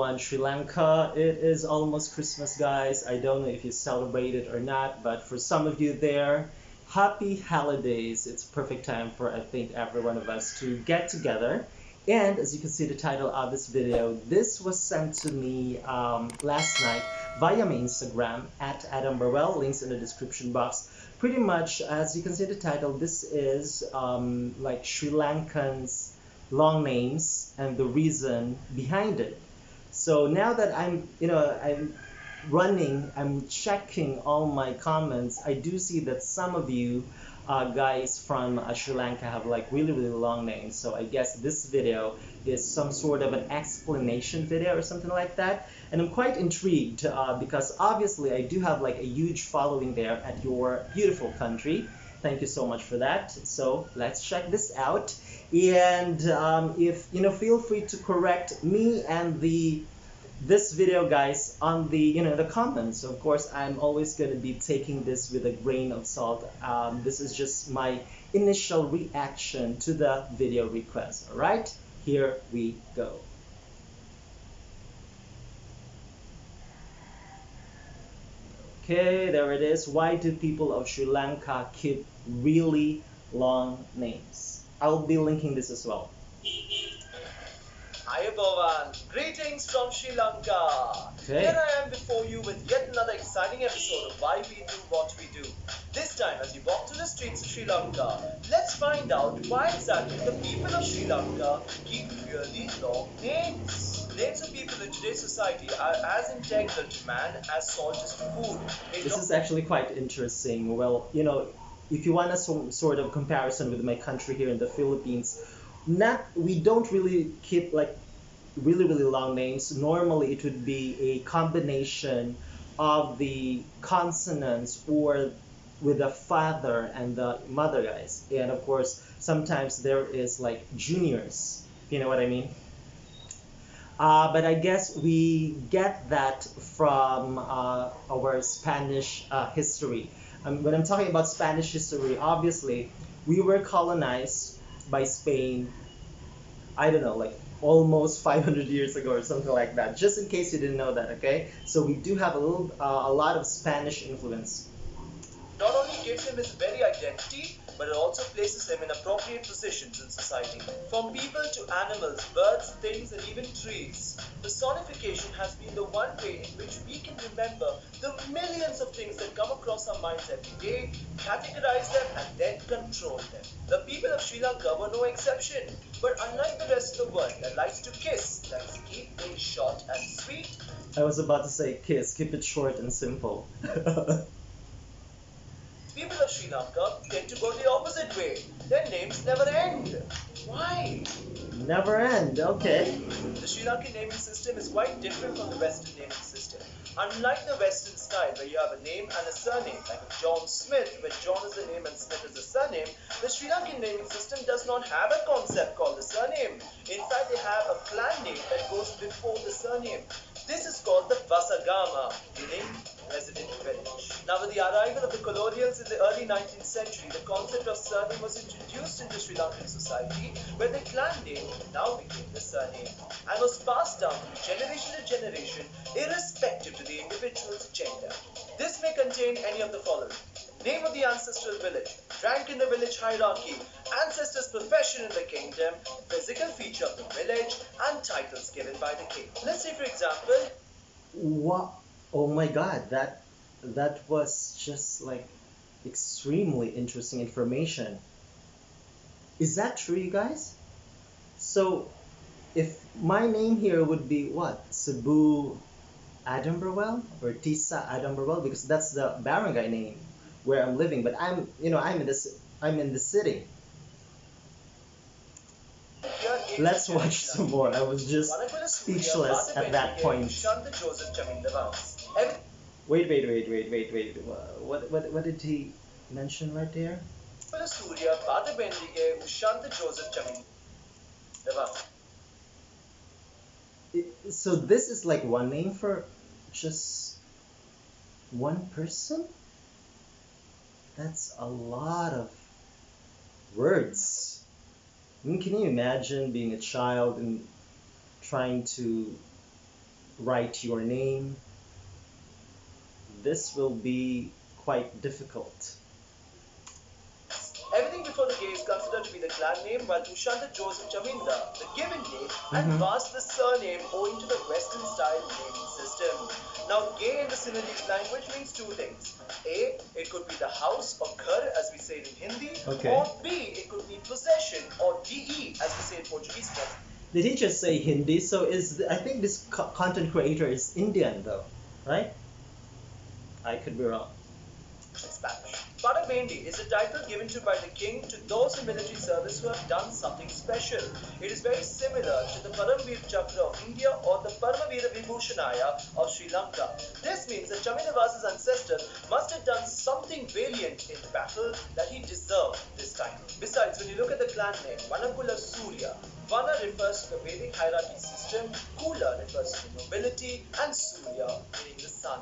everyone, Sri Lanka. It is almost Christmas, guys. I don't know if you celebrate it or not, but for some of you there, happy holidays. It's perfect time for, I think, every one of us to get together. And as you can see the title of this video, this was sent to me last night via my Instagram at Adam Burwell, links in the description box. Pretty much, as you can see the title, this is like Sri Lankans long names and the reason behind it. So now that I'm running, I'm checking all my comments. I do see that some of you guys from Sri Lanka have like really, really long names. So I guess this video is some sort of an explanation video or something like that. And I'm quite intrigued because obviously I do have like a huge following there at your beautiful country. Thank you so much for that. So let's check this out. And if you know, feel free to correct me and this video, guys, on the comments. Of course, I'm always going to be taking this with a grain of salt. This is just my initial reaction to the video request. All right, here we go. Okay, there it is. Why do people of Sri Lanka keep really long names? I'll be linking this as well. Hi everyone, greetings from Sri Lanka. Okay. Here I am before you with yet another exciting episode of Why We Do What We Do. This time as we walk through the streets of Sri Lanka, let's find out why exactly the people of Sri Lanka keep really long names. Names of people in today's society are as integral to man as salt is to food. This is actually quite interesting. Well, if you want a sort of comparison with my country here in the Philippines, we don't really keep like really, really long names. Normally it would be a combination of the consonants or with the father and the mother, guys. And of course, sometimes there is like juniors, if you know what I mean. But I guess we get that from our Spanish history. When I'm talking about Spanish history, obviously, we were colonized by Spain, I don't know, like almost 500 years ago or something like that, just in case you didn't know that, okay? So we do have a lot of Spanish influence. Not only gives him his very identity, but it also places him in appropriate positions in society. From people to animals, birds, things, and even trees, personification has been the one way in which we can remember the millions of things that come across our minds every day, categorize them, and then control them. The people of Sri Lanka were no exception, but unlike the rest of the world that likes to kiss, let's keep things short and sweet. I was about to say kiss, keep it short and simple. People of Sri Lanka tend to go the opposite way. Their names never end. Why? Never end, okay. The Sri Lankan naming system is quite different from the Western naming system. Unlike the Western style where you have a name and a surname, like John Smith, where John is the name and Smith is the surname, the Sri Lankan naming system does not have a concept called the surname. In fact, they have a clan name that goes before the surname. This is called the Vasagama, meaning resident village. Now, with the arrival of the colonials in the early 19th century, the concept of surname was introduced into Sri Lankan society, where the clan name now became the surname and was passed down from generation to generation, irrespective to the individual's gender. This may contain any of the following: name of the ancestral village, rank in the village hierarchy, ancestor's profession in the kingdom, physical feature of the village, and titles given by the king. Let's say, for example, What? Oh my God, that was just like extremely interesting information. Is that true, you guys? So, if my name here would be what? Cebu Adamberwell or Tisa Adamberwell, because that's the barangay name where I'm living, but I'm in the city. Let's watch some more. I was just speechless at that point. Wait. What did he mention right there? So this is like one name for just one person? That's a lot of words. I mean, can you imagine being a child and trying to write your name, this will be quite difficult. Everything before the K is considered to be the clan name, while Ushanta Joseph Chaminda, the given name, and Mhm. Vas the surname owing to the Western style naming system. Now, Gay in the Sinhalese language means two things. A, it could be the house or ghar as we say it in Hindi, Okay. or B, it could be possession or DE as we say in Portuguese. Did he just say Hindi? So I think this content creator is Indian though, right? I could be wrong. Spanish. Parabendi is a title given to by the king to those in military service who have done something special. It is very similar to the Paramveer Chakra of India or the Paramavira Vibhushanaya of Sri Lanka. This means that Chamindavasa's ancestor must have done something valiant in battle that he deserved this title. Besides, when you look at the clan name, Vanakula Surya, Vana refers to the Vedic hierarchy system, Kula refers to the nobility, and Surya meaning the sun.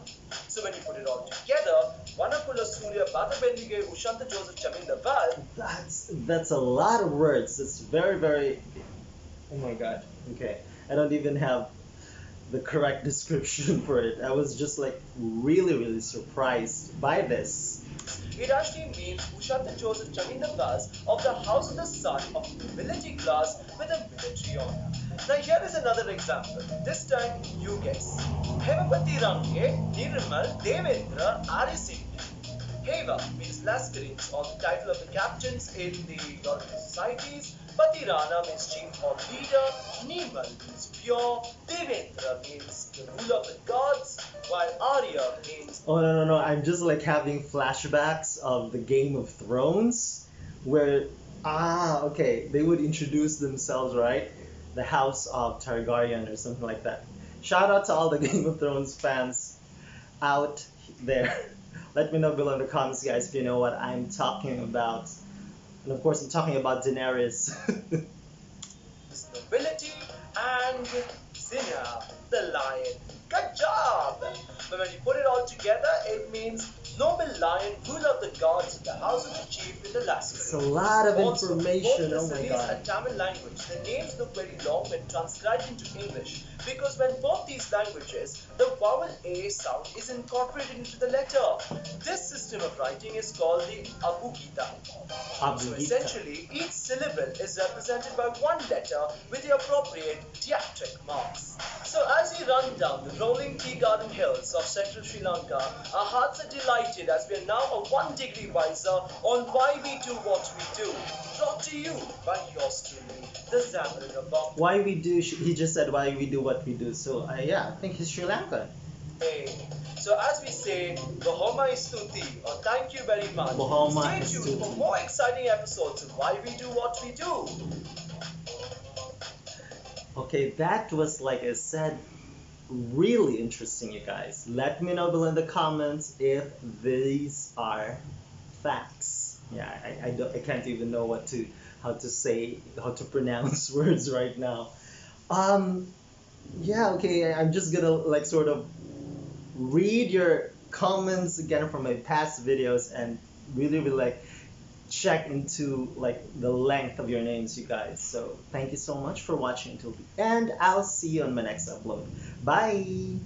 So when you put it all together, Vanakula Surya Batabendige Ushanta Joseph Chaminda Val. That's a lot of words. It's very, very. Oh my god. Okay. I don't even have the correct description for it. I was just like really, really surprised by this. It actually means Ushanta Joseph Chaminda Vas of the House of the Sun of nobility class with a military honor. Now here is another example. This time you guess. Hemapati Range Nirmal Devendra Arisingh. Heva means Laskarins or the title of the captains in the European societies. Patirana means chief or leader. Nimal means pure. Devendra means the ruler of the gods. While Arya means Oh no, no, no. I'm just like having flashbacks of the Game of Thrones where okay, they would introduce themselves, right? The House of Targaryen or something like that. Shout out to all the Game of Thrones fans out there. Let me know below in the comments, guys, if you know what I'm talking about. And of course, I'm talking about Daenerys. nobility and Zinna, the lion. Good job! But when you put it all together, it means noble lion, ruler of the gods, in the house of the chief in the last. It's a lot of Also, information. both Oh the my Sinhalese god. and Tamil language, the names look very long when transcribed into English because when both these languages, the vowel A sound is incorporated into the letter. This system of writing is called the Abugida. So Abugida. essentially, each syllable is represented by one letter with the appropriate diacritic marks. So as we run down the rolling tea garden hills of central Sri Lanka, our hearts are delighted as we are now a 1 degree wiser on why we do what we do. Brought to you by yours truly, the Zamarin of Bob. Why we do, he just said why we do what we do. So, yeah, I think he's Sri Lankan. Hey. So as we say, Bahoma Istuti, or thank you very much. Bahoma Stay tuned Istuti. for more exciting episodes of Why We Do What We Do. Okay, that was, like I said, really interesting, you guys. Let me know below in the comments if these are facts. Yeah, I can't even know how to pronounce words right now. Yeah, okay, I'm just gonna like sort of read your comments again from my past videos and really, really like check into like the length of your names, you guys. So thank you so much for watching until the end. I'll see you on my next upload. Bye.